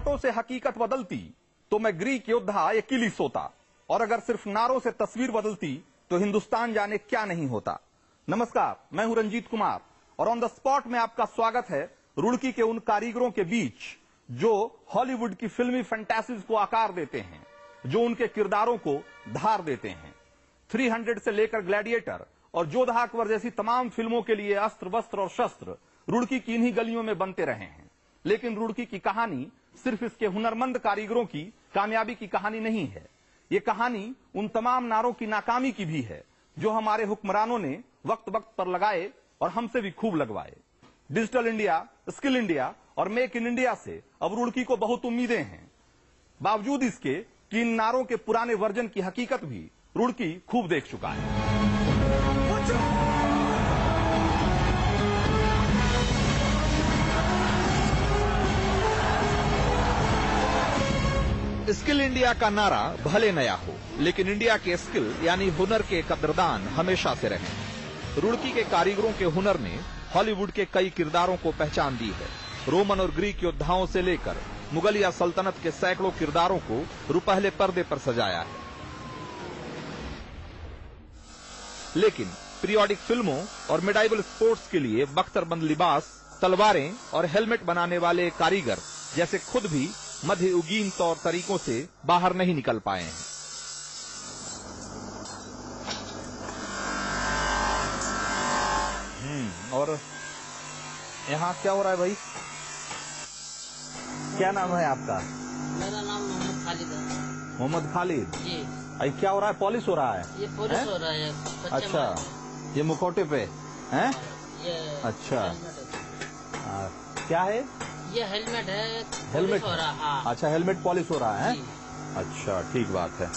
होठों से हकीकत बदलती तो मैं ग्रीक योद्धा अकिलीस होता, और अगर सिर्फ नारों से तस्वीर बदलती तो हिंदुस्तान जाने क्या नहीं होता। नमस्कार, मैं हूं रंजीत कुमार और ऑन द स्पॉट में आपका स्वागत है रुड़की के उन कारीगरों के बीच जो हॉलीवुड की फिल्मी फैंटेसीज को आकार देते हैं, जो उनके किरदारों को धार देते हैं। 300 से लेकर ग्लैडिएटर और जोधा अकबर जैसी तमाम फिल्मों के लिए अस्त्र वस्त्र और शस्त्र रुड़की की इन्हीं गलियों में बनते रहे हैं। लेकिन रुड़की की कहानी सिर्फ इसके हुनरमंद कारीगरों की कामयाबी की कहानी नहीं है, ये कहानी उन तमाम नारों की नाकामी की भी है जो हमारे हुक्मरानों ने वक्त वक्त पर लगाए और हमसे भी खूब लगवाए। डिजिटल इंडिया, स्किल इंडिया और मेक इन इंडिया से अब रुड़की को बहुत उम्मीदें हैं। बावजूद इसके कि इन नारों के पुराने वर्जन की हकीकत भी रुड़की खूब देख चुका है। स्किल इंडिया का नारा भले नया हो, लेकिन इंडिया के स्किल यानी हुनर के कदरदान हमेशा से रहे। रुड़की के कारीगरों के हुनर ने हॉलीवुड के कई किरदारों को पहचान दी है। रोमन और ग्रीक योद्धाओं से लेकर मुगलिया सल्तनत के सैकड़ों किरदारों को रुपहले पर्दे पर सजाया है। लेकिन पीरियोडिक फिल्मों और मेडाइवल स्पोर्ट्स के लिए बख्तरबंद लिबास, तलवारें और हेलमेट बनाने वाले कारीगर जैसे खुद भी मध्ययुगीन तौर तरीकों से बाहर नहीं निकल पाए हैं। और यहाँ क्या हो रहा है भाई? क्या नाम है आपका? मेरा नाम मोहम्मद खालिद है। मोहम्मद खालिद जी। अरे क्या हो रहा है? पॉलिश हो रहा है? ये पॉलिश हो रहा है। अच्छा, ये मुखौटे पे हैं? ये अच्छा, क्या है? ये हेलमेट है। हेलमेट हो रहा। हाँ। अच्छा, हेलमेट पॉलिश हो रहा है। जी। अच्छा, ठीक बात है।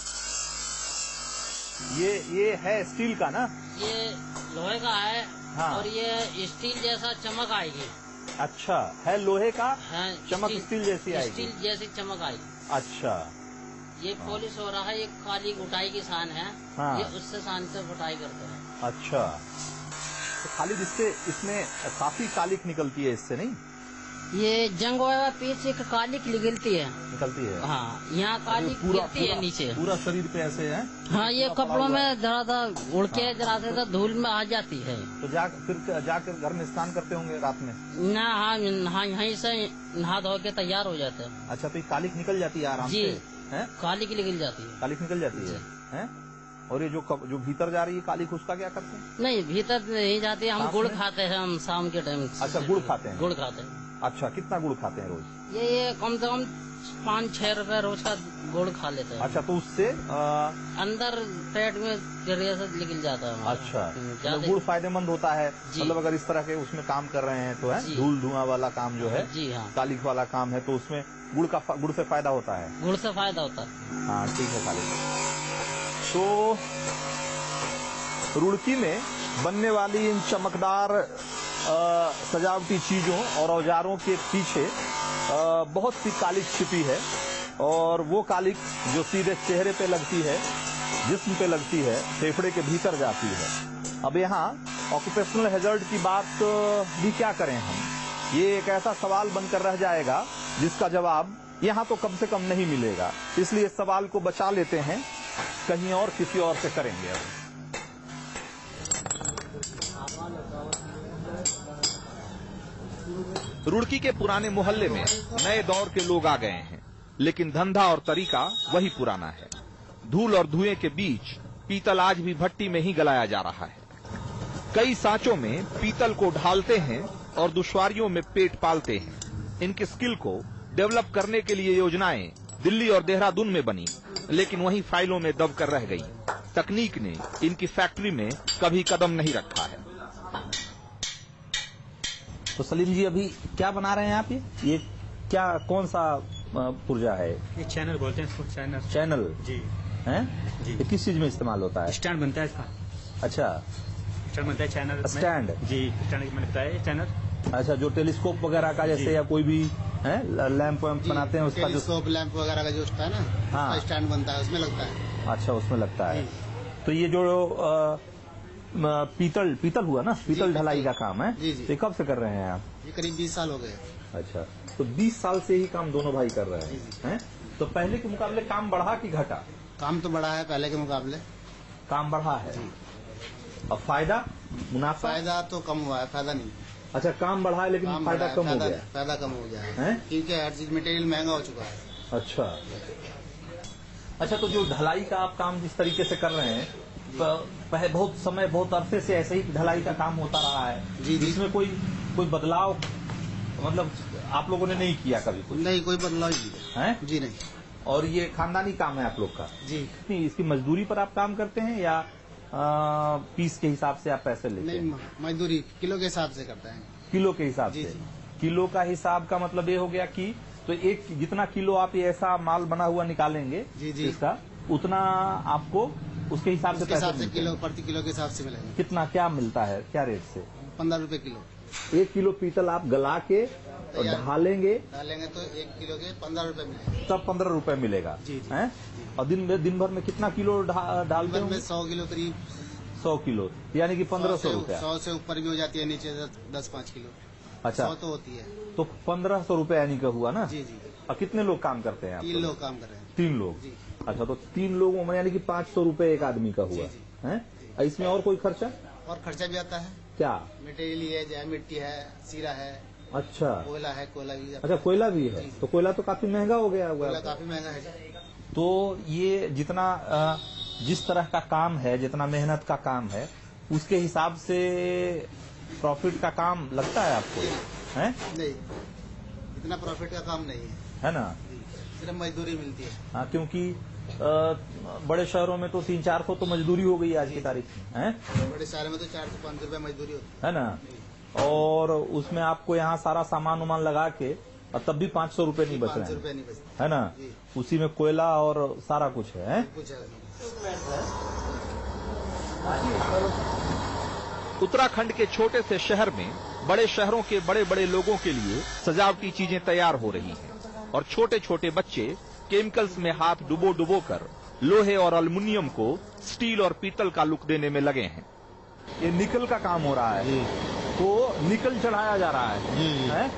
ये है स्टील का ना? ये लोहे का है। हाँ। और ये स्टील जैसा चमक आएगी। अच्छा, है लोहे का है। चमक स्टील जैसी आएगी। स्टील जैसी चमक आएगी। अच्छा, ये पॉलिश हो रहा है। ये काली गुटाई की शान है। हाँ। ये उससे शान से गुटाई करते हैं। अच्छा, तो खाली इसमें काफी कालिक निकलती है इससे, नहीं? ये जंग वाला पीछे कालिक निकलती है। निकलती है। हाँ, यहाँ कालिक गिरती है नीचे। पूरा शरीर पे ऐसे है। हाँ, ये कपड़ों में जरा सा उड़ के जरा से धूल में आ जाती है। तो फिर जाकर घर में स्नान करते होंगे रात में? ना, हाँ, यहीं से नहा धो के तैयार हो जाते हैं। अच्छा, तो ये कालिक निकल जाती है आराम जी। से? है? कालिक निकल जाती है। कालिक निकल जाती है? और ये जो भीतर जा रही है कालिक, उसका क्या करते हैं? नहीं, भीतर नहीं जाती। हम गुड़ खाते हैं। हम शाम के टाइम। अच्छा, गुड़ खाते हैं? गुड़ खाते हैं। अच्छा, कितना गुड़ खाते हैं रोज? ये कम से कम 5-6 रुपए रोज का गुड़ खा लेते हैं। अच्छा, तो उससे अंदर पेट में जरिए से निकल जाता है। अच्छा, मतलब गुड़ फायदेमंद होता है। मतलब अगर इस तरह के उसमें काम कर रहे हैं तो है, धूल धुआं वाला काम जो है, जी हाँ, कालिक वाला काम है, तो उसमें गुड़ से फायदा होता है। गुड़ से फायदा होता है। हाँ, ठीक है खालिद। तो रुड़की में बनने वाली इन चमकदार सजावटी चीजों और औजारों के पीछे बहुत सी कालिक छिपी है, और वो कालिक जो सीधे चेहरे पे लगती है, जिस्म पे लगती है, फेफड़े के भीतर जाती है। अब यहाँ ऑक्यूपेशनल हैजर्ड की बात भी क्या करें हम? ये एक ऐसा सवाल बनकर रह जाएगा जिसका जवाब यहाँ तो कम से कम नहीं मिलेगा। इसलिए इस सवाल को बचा लेते हैं, कहीं और किसी और से करेंगे। अब रुड़की के पुराने मोहल्ले में नए दौर के लोग आ गए हैं, लेकिन धंधा और तरीका वही पुराना है। धूल और धुएं के बीच पीतल आज भी भट्टी में ही गलाया जा रहा है। कई सांचों में पीतल को ढालते हैं और दुश्वारियों में पेट पालते हैं। इनके स्किल को डेवलप करने के लिए योजनाएं दिल्ली और देहरादून में बनी, लेकिन वहीं फाइलों में दब कर रह गई। तकनीक ने इनकी फैक्ट्री में कभी कदम नहीं रखा है। तो सलीम जी, अभी क्या बना रहे हैं आप? ये क्या, कौन सा पुर्जा है? ये चैनल बोलते हैं इसको। चैनल जी हैं? जी। ये किस चीज में इस्तेमाल होता है? स्टैंड बनता है इसका। अच्छा, स्टैंड बनता है चैनल। स्टैंड? जी, स्टैंड मैंने बताया चैनल। अच्छा, जो टेलीस्कोप वगैरह का जैसे या कोई भी है लैंप वैम्प बनाते हैं, उसका टेलीस्कोप लैंप वगैरह का जो होता है ना, हाँ, स्टैंड बनता है, उसमें लगता है। अच्छा, उसमें लगता है। तो ये जो पीतल हुआ ना, पीतल ढलाई का काम है, जी जी। ये कब से कर रहे हैं आप? ये करीब 20 साल हो गए। अच्छा, तो 20 साल से ही काम दोनों भाई कर रहे हैं। तो पहले के मुकाबले काम बढ़ा कि घटा? काम तो बढ़ा है पहले के मुकाबले। काम बढ़ा है। अब फायदा, मुनाफा? फायदा तो कम हुआ है, फायदा नहीं। अच्छा, काम बढ़ा है लेकिन काम फायदा बढ़ा है, कम हो गया। फायदा कम हो गया हैं? है क्योंकि हर चीज मटेरियल महंगा हो चुका है। अच्छा, तो जो ढलाई का आप काम जिस तरीके से कर रहे हैं, बहुत समय, बहुत अरसे से ऐसे ही ढलाई का काम होता रहा है। जी जी। इसमें कोई बदलाव मतलब आप लोगों ने नहीं किया कभी कुछ? नहीं, कोई बदलाव नहीं है जी नहीं। और ये खानदानी काम है आप लोग का जी नहीं? इसकी मजदूरी पर आप काम करते हैं या पीस के हिसाब से आप पैसे लेते नहीं, हैं? मजदूरी किलो के हिसाब से करता है। किलो के हिसाब जी, से? जी। किलो का हिसाब का मतलब ये हो गया कि तो एक जितना किलो आप ये ऐसा माल बना हुआ निकालेंगे जी, जी। इसका, उतना आपको उसके हिसाब से उसके पैसे हिसाब से मिलते हैं। किलो प्रति किलो के हिसाब से मिलेगा। कितना क्या मिलता है, क्या रेट से? 15 रुपए किलो 1 किलो पीतल आप गला के और तैयार। ढालेंगे डालेंगे तो 1 किलो के 15 रुपए मिलेगा। तब 15 रुपए मिलेगा। जी, जी। हैं? और दिन भर में कितना किलो डालते दिन भर में होंगे? 100 किलो करीब। 100 किलो यानी कि 1500 रुपया। 100 से ऊपर भी हो जाती है, नीचे 10-5 किलो। अच्छा, 100 तो होती है। तो 1500 रुपए यानी का हुआ ना? जी जी। और कितने लोग काम करते हैं आप? 3 लोग काम कर रहे हैं। 3 लोग। जी। अच्छा, तो 3 लोगों में यानी कि 500 रुपए एक आदमी का हुआ जी, जी। है। इसमें और कोई खर्चा? और खर्चा भी आता है। क्या? मटेरियल है, जैसे मिट्टी है, सीरा है, अच्छा, कोयला है, कोयला भी अच्छा कोयला भी है। तो कोयला तो काफी महंगा हो गया कोयला होगा। काफी महंगा है। तो ये जितना जिस तरह का काम है, जितना मेहनत का काम है, उसके हिसाब से प्रॉफिट का काम लगता है आपको? है नहीं, इतना प्रॉफिट का काम नहीं है ना? जी, सिर्फ मजदूरी मिलती है। हाँ, क्योंकि बड़े शहरों में तो 300-400 तो मजदूरी हो गई आज की तारीख में। है बड़े शहर में तो 4 से 5 रुपए मजदूरी होती है ना? और उसमें आपको यहाँ सारा सामान उमान लगा के और तब भी 500 रुपए नहीं है। बच 500 रहे रुपए हैं, नहीं बचते। है ना? जी। उसी में कोयला और सारा कुछ है। कुछ है। उत्तराखंड के छोटे से शहर में बड़े शहरों के बड़े बड़े लोगों के लिए सजावटी चीजें तैयार हो रही हैं और छोटे छोटे बच्चे केमिकल्स में हाथ डुबो कर लोहे और एल्युमिनियम को स्टील और पीतल का लुक देने में लगे हैं। ये निकल का काम हो रहा है, तो निकल चढ़ाया जा रहा है।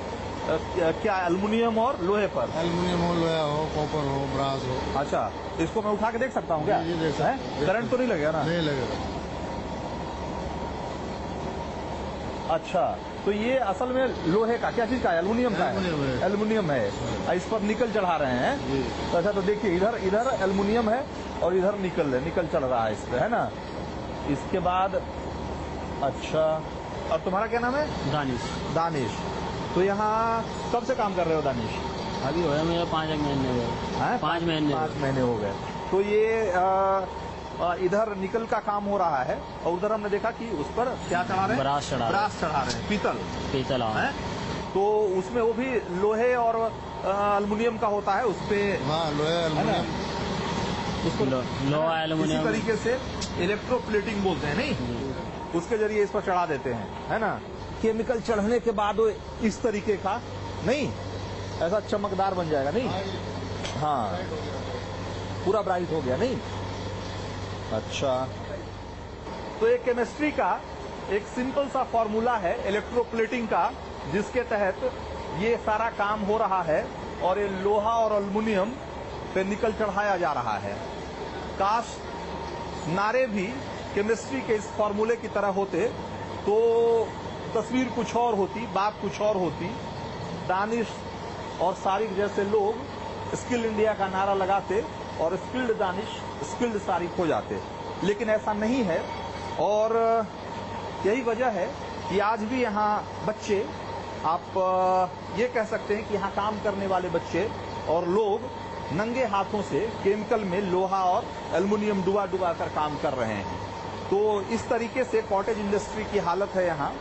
क्या एल्युमिनियम और लोहे पर? एल्युमिनियम हो, लोहा हो, कॉपर हो, ब्रास हो। अच्छा, इसको मैं उठा के देख सकता हूँ क्या? जी, देख सकते हैं। करंट तो नहीं लगेगा ना? नहीं लगेगा। अच्छा, तो ये असल में लोहे का, क्या चीज का? एल्युमिनियम का है। एल्युमिनियम है। इस पर निकल चढ़ा रहे हैं। तो अच्छा, तो देखिए इधर एल्युमिनियम है और इधर निकल चढ़ रहा है इस पे, है ना? इसके बाद अच्छा, और तुम्हारा क्या नाम है? दानिश। तो यहाँ कब से काम कर रहे हो दानिश? अभी हो गया मेरा 5 महीने हो गए। 5 महीने 5 महीने हो गए। तो ये इधर निकल का काम हो रहा है और उधर हमने देखा कि उस पर क्या चढ़ा रहे हैं? ब्रास चढ़ा रहे हैं, पीतल है। तो उसमें वो भी लोहे और एल्युमिनियम का होता है उस पे। हाँ, लोहा, एल्युमिनियम। उसको लोहा एल्युमिनियम इसी तरीके से इलेक्ट्रोप्लेटिंग बोलते हैं, नहीं? उसके जरिए इस पर चढ़ा देते हैं, है ना? केमिकल चढ़ने के बाद वो इस तरीके का नहीं, ऐसा चमकदार बन जाएगा, नहीं? हाँ, पूरा ब्राइट हो गया, नहीं? अच्छा, तो एक केमिस्ट्री का एक सिंपल सा फॉर्मूला है इलेक्ट्रोप्लेटिंग का, जिसके तहत ये सारा काम हो रहा है और ये लोहा और एल्युमिनियम पे निकल चढ़ाया जा रहा है। काश नारे भी केमिस्ट्री के इस फॉर्मूले की तरह होते तो तस्वीर कुछ और होती, बात कुछ और होती। दानिश और सारिक जैसे लोग स्किल इंडिया का नारा लगाते और स्किल्ड दानिश, स्किल्ड सारिक हो जाते, लेकिन ऐसा नहीं है। और यही वजह है कि आज भी यहाँ बच्चे, आप ये कह सकते हैं कि यहाँ काम करने वाले बच्चे और लोग नंगे हाथों से केमिकल में लोहा और एल्युमिनियम डुबा कर काम कर रहे हैं। तो इस तरीके से कॉटेज इंडस्ट्री की हालत है यहाँ।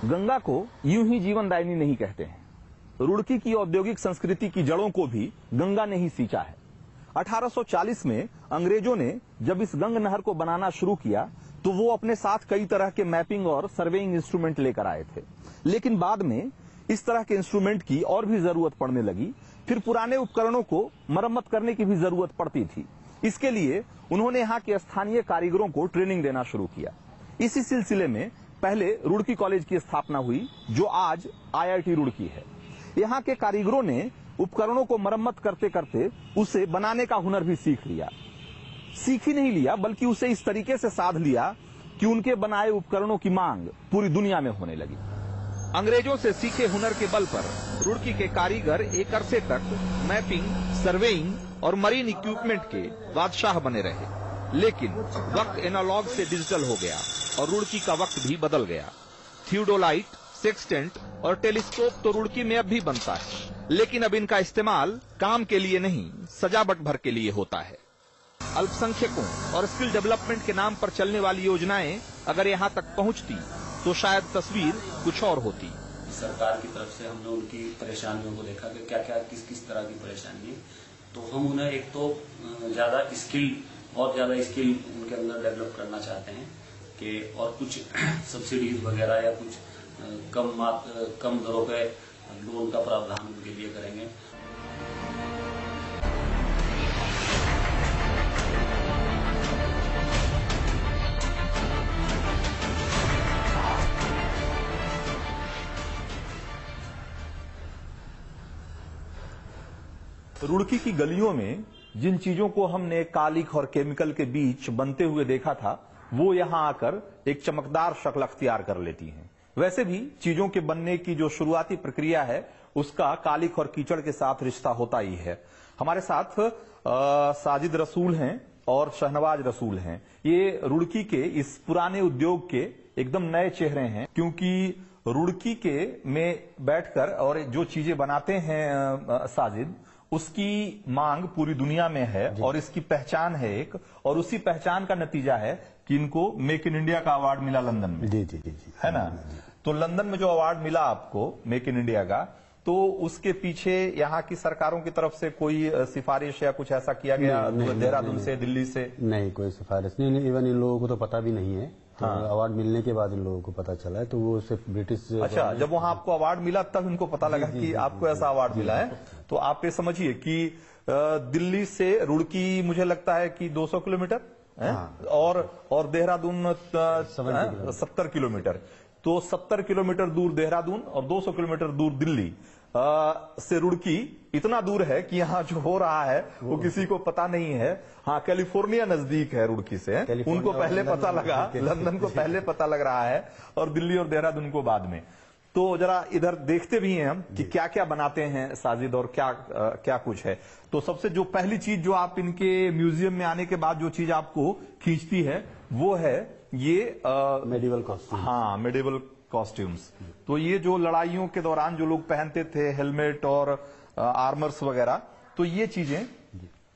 गंगा को यूं ही जीवनदायिनी नहीं कहते हैं। रुड़की की औद्योगिक संस्कृति की जड़ों को भी गंगा ने ही सींचा है। 1840 में अंग्रेजों ने जब इस गंग नहर को बनाना शुरू किया तो वो अपने साथ कई तरह के मैपिंग और सर्वेइंग इंस्ट्रूमेंट लेकर आए थे, लेकिन बाद में इस तरह के इंस्ट्रूमेंट की और भी जरूरत पड़ने लगी। फिर पुराने उपकरणों को मरम्मत करने की भी जरूरत पड़ती थी। इसके लिए उन्होंने यहाँ के स्थानीय कारीगरों को ट्रेनिंग देना शुरू किया। इसी सिलसिले में पहले रुड़की कॉलेज की स्थापना हुई, जो आज IIT रुड़की है। यहाँ के कारीगरों ने उपकरणों को मरम्मत करते करते उसे बनाने का हुनर भी सीख लिया। सीख ही नहीं लिया बल्कि उसे इस तरीके से साध लिया कि उनके बनाए उपकरणों की मांग पूरी दुनिया में होने लगी। अंग्रेजों से सीखे हुनर के बल पर रुड़की के कारीगर एक अरसे तक मैपिंग, सर्वेइंग और मरीन इक्विपमेंट के बादशाह बने रहे। लेकिन वक्त एनालॉग से डिजिटल हो गया और रुड़की का वक्त भी बदल गया। थियोडोलाइट, सेक्सटेंट और टेलीस्कोप तो रुड़की में अब भी बनता है, लेकिन अब इनका इस्तेमाल काम के लिए नहीं, सजावट भर के लिए होता है। अल्पसंख्यकों और स्किल डेवलपमेंट के नाम पर चलने वाली योजनाएं अगर यहाँ तक पहुँचती तो शायद तस्वीर कुछ और होती। सरकार की तरफ से हमने उनकी परेशानियों को देखा कि क्या क्या किस किस तरह की परेशानी है, तो हम उन्हें एक तो बहुत ज्यादा स्किल उनके अंदर डेवलप करना चाहते हैं कि और कुछ सब्सिडीज वगैरह या कुछ कम दरों पे लोन का प्रावधान उनके लिए करेंगे। रुड़की की गलियों में जिन चीजों को हमने कालिख और केमिकल के बीच बनते हुए देखा था, वो यहां आकर एक चमकदार शक्ल अख्तियार कर लेती हैं। वैसे भी चीजों के बनने की जो शुरुआती प्रक्रिया है, उसका कालिख और कीचड़ के साथ रिश्ता होता ही है। हमारे साथ साजिद रसूल हैं और शहनवाज रसूल हैं। ये रुड़की के इस पुराने उद्योग के एकदम नए चेहरे हैं, क्योंकि रुड़की के में बैठकर और जो चीजें बनाते हैं साजिद, उसकी मांग पूरी दुनिया में है और इसकी पहचान है एक, और उसी पहचान का नतीजा है कि इनको मेक इन इंडिया का अवार्ड मिला लंदन में। जी जी जी है ना। तो लंदन में जो अवार्ड मिला आपको मेक इन इंडिया का, तो उसके पीछे यहाँ की सरकारों की तरफ से कोई सिफारिश या कुछ ऐसा किया गया देहरादून से, दिल्ली से? नहीं, कोई सिफारिश नहीं। इवन इन लोगों को तो पता भी नहीं है। तो अवार्ड मिलने के बाद इन लोगों को पता चला है, तो वो सिर्फ ब्रिटिश। अच्छा, जब वहां आपको अवार्ड मिला तब इनको पता लगा कि आपको ऐसा अवार्ड मिला है। तो आप ये समझिए कि दिल्ली से रुड़की मुझे लगता है कि 200 किलोमीटर और देहरादून 70 किलोमीटर। तो 70 किलोमीटर दूर देहरादून और 200 किलोमीटर दूर दिल्ली से रुड़की इतना दूर है कि यहाँ जो हो रहा है वो किसी को पता नहीं है। हाँ, कैलिफोर्निया नजदीक है रुड़की से, उनको पहले पता लगा, लंदन को पहले पता लग रहा है और दिल्ली और देहरादून को बाद में। तो जरा इधर देखते भी हैं हम कि क्या क्या बनाते हैं साजिद और क्या कुछ है। तो सबसे जो पहली चीज जो आप इनके म्यूजियम में आने के बाद जो चीज आपको खींचती है वो है ये मेडिवल कॉस्ट्यूम। हाँ, मेडिवल कॉस्ट्यूम्स। तो ये जो लड़ाइयों के दौरान जो लोग पहनते थे, हेलमेट और आर्मर्स वगैरह, तो ये चीजें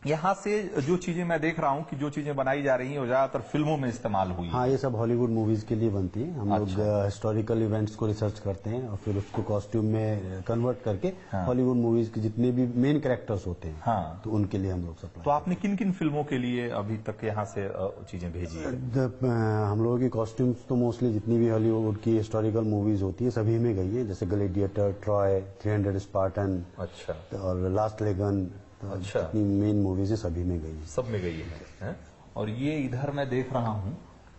यहाँ से जो चीजें मैं देख रहा हूँ कि जो चीजें बनाई जा रही हैं वो ज्यादातर फिल्मों में इस्तेमाल हुई। हाँ, ये सब हॉलीवुड मूवीज के लिए बनती है। हम लोग हिस्टोरिकल इवेंट्स को रिसर्च करते हैं और फिर उसको कॉस्ट्यूम में कन्वर्ट करके हॉलीवुड मूवीज के जितने भी मेन कैरेक्टर्स होते हैं, तो उनके लिए हम लोग सप्लाई। तो आपने किन किन फिल्मों के लिए अभी तक यहाँ से चीजें भेजी है? हम लोगों की कॉस्ट्यूम्स तो मोस्टली जितनी भी हॉलीवुड की हिस्टोरिकल मूवीज होती है सभी में गई है, जैसे ग्लैडिएटर, ट्रॉय, 300 स्पार्टन, अच्छा, और लास्ट लेगन। अच्छा, जितनी मेन मूवीज है सभी में गई है। सब में गई है। और ये इधर मैं देख रहा हूँ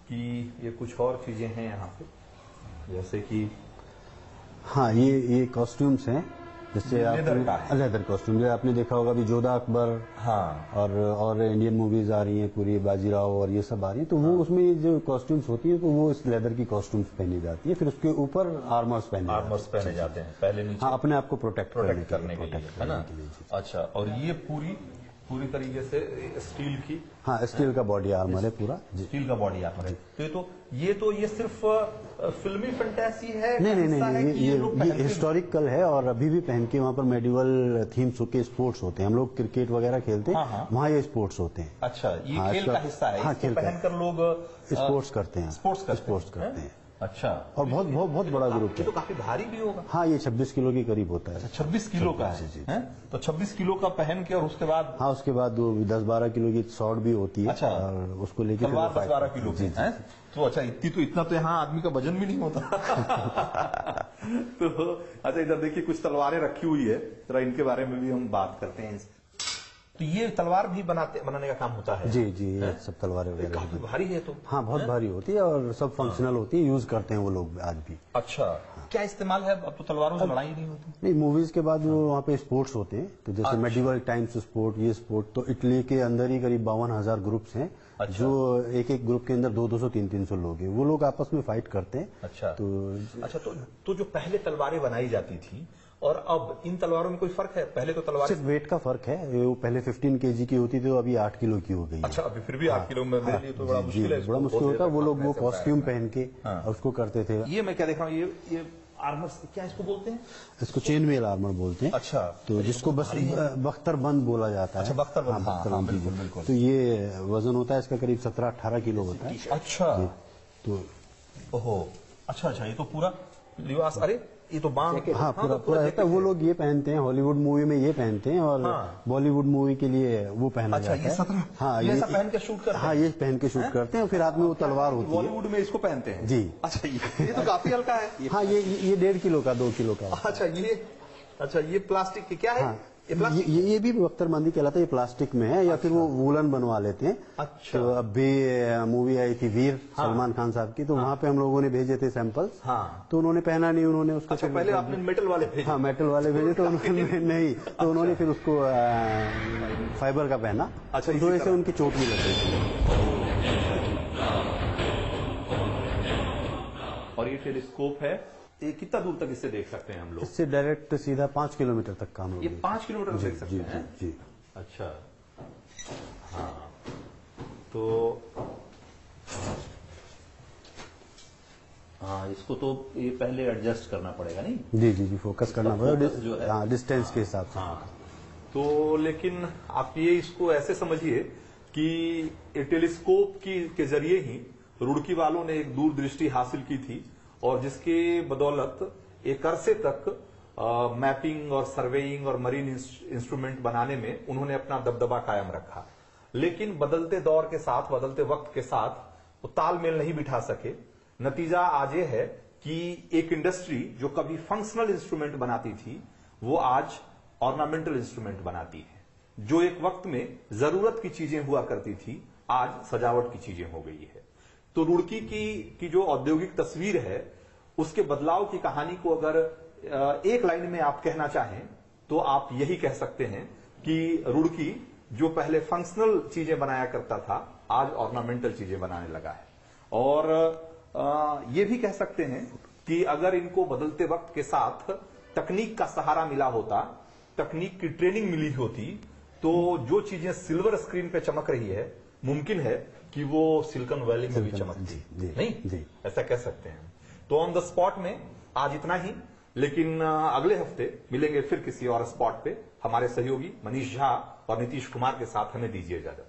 कि ये कुछ और चीजें हैं यहाँ पे, जैसे कि हाँ, ये कॉस्ट्यूम्स हैं, जैसे लेदर कॉस्ट्यूम जो आपने देखा होगा अभी जोधा अकबर, हाँ, और इंडियन मूवीज आ रही हैं पूरी, बाजीराव और ये सब आ रही है, तो वो उसमें जो कॉस्ट्यूम्स होती है तो वो इस लेदर की कॉस्ट्यूम्स पहनी जाती है, फिर उसके ऊपर आर्मर्स पहने जाते हैं पहले नीचे। हाँ, अपने आप को प्रोटेक्ट करने के लिए, है ना। अच्छा, और ये पूरी तरीके से स्टील की, हाँ, स्टील का बॉडी आर्मर है पूरा, स्टील का बॉडी आर्मर है। तो ये सिर्फ फिल्मी फंटेसी है? नहीं, ये हिस्टोरिकल है और अभी भी पहन के वहाँ पर मेडिवल थीम्स होके स्पोर्ट्स होते हैं। हम लोग क्रिकेट वगैरह खेलते हैं, वहाँ ये स्पोर्ट्स होते हैं। अच्छा, ये खेल का हिस्सा है? हाँ, खेल पहनकर लोग स्पोर्ट्स करते हैं। स्पोर्ट्स करते हैं। अच्छा, और बहुत बड़ा ग्रुप है। तो काफी भारी भी होगा। हाँ, ये 26 किलो के करीब होता है। 26 किलो का है? तो 26 किलो का पहन के और उसके बाद? हाँ, उसके बाद 10-12 किलो की शॉर्ट भी होती है। अच्छा, और उसको लेके 10-12 किलो की है। तो अच्छा, इतना तो यहाँ आदमी का वजन भी नहीं होता। तो अच्छा, इधर देखिए कुछ तलवारें रखी हुई है, जरा इनके बारे में भी हम बात करते हैं। तो ये तलवार भी बनाने का काम होता है? जी, ये सब तलवारें वगैरह काफी भारी है। तो हाँ, बहुत भारी होती है और सब फंक्शनल होती है, यूज करते हैं वो लोग आज भी। अच्छा, क्या इस्तेमाल है? अब तो तलवारों से लड़ाई नहीं होती। नहीं, मूवीज के बाद वो वहाँ पे स्पोर्ट्स होते हैं, तो जैसे मेडिवल टाइम्स स्पोर्ट, ये स्पोर्ट, तो इटली के अंदर ही करीब 52,000 ग्रुप्स हैं। जो एक एक ग्रुप के अंदर 200 300 लोग हैं, वो लोग आपस में फाइट करते हैं। अच्छा तो तो जो पहले तलवारें बनाई जाती थी और अब इन तलवारों में कोई फर्क है? पहले तो तलवारें सिर्फ वेट का फर्क है, वो पहले 15 kg की होती थी, तो अभी 8 किलो की हो गई है। अच्छा, अभी फिर भी 8 किलो में मेरे लिए तो बड़ा मुश्किल है। बड़ा मुश्किल होता है। वो लोग वो कॉस्ट्यूम पहन के उसको करते थे। ये मैं क्या देख रहा हूँ, ये आर्मर क्या इसको बोलते हैं? इसको चेन मेल आर्मर बोलते हैं। अच्छा, तो जिसको बस बख्तरबंद बोला जाता है। अच्छा, बख्तरबंद, हाँ, बख्तरबंद, बिल्कुल, बिल्कुल। तो ये वजन होता है इसका करीब 17-18 किलो होता है। अच्छा, तो ओहो, अच्छा, ये तो पूरा लिबास, अरे ये तो बांध, हाँ, पूरा रहता है। वो लोग ये पहनते हैं, हॉलीवुड मूवी में ये पहनते हैं, और बॉलीवुड मूवी के लिए वो पहना जाता है। हाँ, ये पहन के शूट करते हैं। हाँ, ये पहन के शूट करते हैं, फिर हाथ में वो तलवार होती है। बॉलीवुड में इसको पहनते हैं जी। अच्छा, ये तो काफी हल्का है। हाँ, ये 1.5 किलो का, 2 किलो का। अच्छा, ये प्लास्टिक की क्या है? हाँ, ये भी बख्तरबंदी कहलाता है। ये प्लास्टिक में है, या फिर वो वूलन बनवा लेते हैं। अच्छा, तो अभी मूवी आई थी वीर, सलमान खान साहब की, तो वहाँ पे हम लोगों ने भेजे थे सैंपल्स। तो उन्होंने पहना नहीं, उन्होंने उसको। अच्छा, पहले आपने मेटल वाले भेजे? हाँ, मेटल वाले भेजे, तो उन्होंने नहीं, तो उन्होंने फिर उसको फाइबर का पहना। अच्छा, तो ऐसे उनकी चोट भी लग गई। और ये टेलीस्कोप है, ये कितना दूर तक इससे देख सकते हैं हम लोग? इससे डायरेक्ट सीधा 5 किलोमीटर तक का हम लोग। ये 5 किलोमीटर देख सकते जी, हैं? जी। अच्छा, हाँ, तो हाँ, इसको तो ये पहले एडजस्ट करना पड़ेगा, नहीं? जी, फोकस करना पड़ेगा। हाँ, डिस्टेंस के हिसाब से। हाँ, तो लेकिन आप ये इसको ऐसे समझिए कि ये टेलीस्कोप के जरिए ही रुड़की वालों ने एक दूरदृष्टि हासिल की थी, और जिसके बदौलत एक अरसे तक मैपिंग और सर्वेइंग और मरीन इंस्ट्रूमेंट बनाने में उन्होंने अपना दबदबा कायम रखा। लेकिन बदलते दौर के साथ, बदलते वक्त के साथ वो तालमेल नहीं बिठा सके। नतीजा आज ये है कि एक इंडस्ट्री जो कभी फंक्शनल इंस्ट्रूमेंट बनाती थी, वो आज ऑर्नामेंटल इंस्ट्रूमेंट बनाती है। जो एक वक्त में जरूरत की चीजें हुआ करती थी, आज सजावट की चीजें हो गई है। तो रुड़की की जो औद्योगिक तस्वीर है, उसके बदलाव की कहानी को अगर एक लाइन में आप कहना चाहें, तो आप यही कह सकते हैं कि रुड़की जो पहले फंक्शनल चीजें बनाया करता था, आज ऑर्नामेंटल चीजें बनाने लगा है। और ये भी कह सकते हैं कि अगर इनको बदलते वक्त के साथ तकनीक का सहारा मिला होता, तकनीक की ट्रेनिंग मिली होती, तो जो चीजें सिल्वर स्क्रीन पे चमक रही है, मुमकिन है कि वो सिलिकॉन वैली में भी चमकती। नहीं, ऐसा कह सकते हैं। तो ऑन द स्पॉट में आज इतना ही, लेकिन अगले हफ्ते मिलेंगे फिर किसी और स्पॉट पे। हमारे सहयोगी मनीष झा और नीतीश कुमार के साथ हमें दीजिए इजाजत।